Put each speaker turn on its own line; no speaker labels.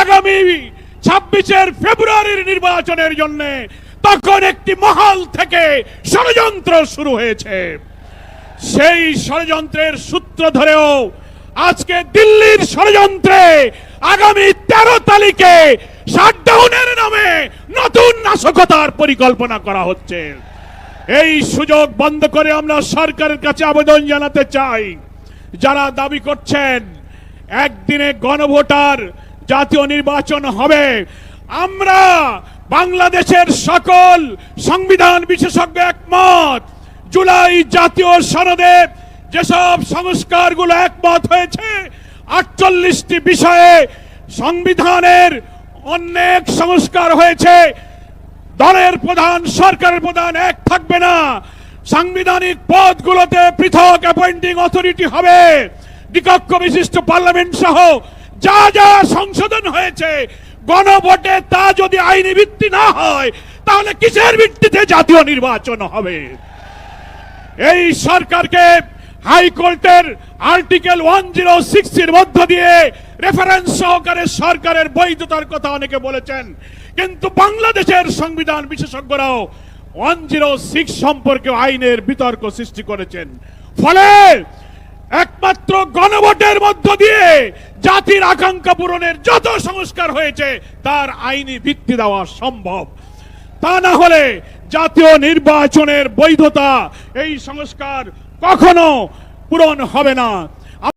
আগামী 26 ফেব্রুয়ারির নির্বাচনের জন্য তখন একটি মহল থেকে ষড়যন্ত্র শুরু হয়েছে। সেই ষড়যন্ত্রের সূত্র ধরেও আজকে দিল্লির ষড়যন্ত্রে আগামী 13 তারিখে শাটডাউনের নামে নতুন নাশকতার পরিকল্পনা করা হচ্ছে। এই সুযোগ বন্ধ করে আমরা সরকারের কাছে আবেদন জানাতে চাই, যারা দাবি করছেন একদিনে গণভোটার জাতীয় নির্বাচন হবে, আমরা বাংলাদেশের সকল সংবিধান বিশেষজ্ঞ একমত। জুলাই জাতীয় সনদে যেসব সংস্কারগুলো একমত হয়েছে, 48টি বিষয়ে সংবিধানের অনেক সংস্কার হয়েছে। দলের প্রধান, সরকারের প্রধান এক থাকবে না। সাংবিধানিক পদগুলোতে পৃথক অ্যাপয়েন্টিং অথরিটি হবে। দ্বিকক্ষ বিশিষ্ট পার্লামেন্ট সহ যা যা সংশোধন হয়েছে গণভোটে, তা যদি আইনি ভিত্তি না হয় তাহলে কিসের ভিত্তিতে জাতীয় নির্বাচন হবে? এই সরকারকে হাইকোর্টের আর্টিকেল 106 এর মধ্য দিয়ে রেফারেন্স সহকারে সরকারের বৈধতার কথা অনেকে বলেছেন, কিন্তু বাংলাদেশের সংবিধান বিশেষজ্ঞরাও 106 সম্পর্কে আইনের বিতর্ক সৃষ্টি করেছেন। ফলে একমাত্র গণভোটের মধ্য দিয়ে জাতির আকাঙ্ক্ষা পূরণের যত সংস্কার হয়েছে তার আইনি ভিত্তি দেওয়া সম্ভব। তা না হলে জাতীয় নির্বাচনের বৈধতা, এই সংস্কার কখনো পূরণ হবে না।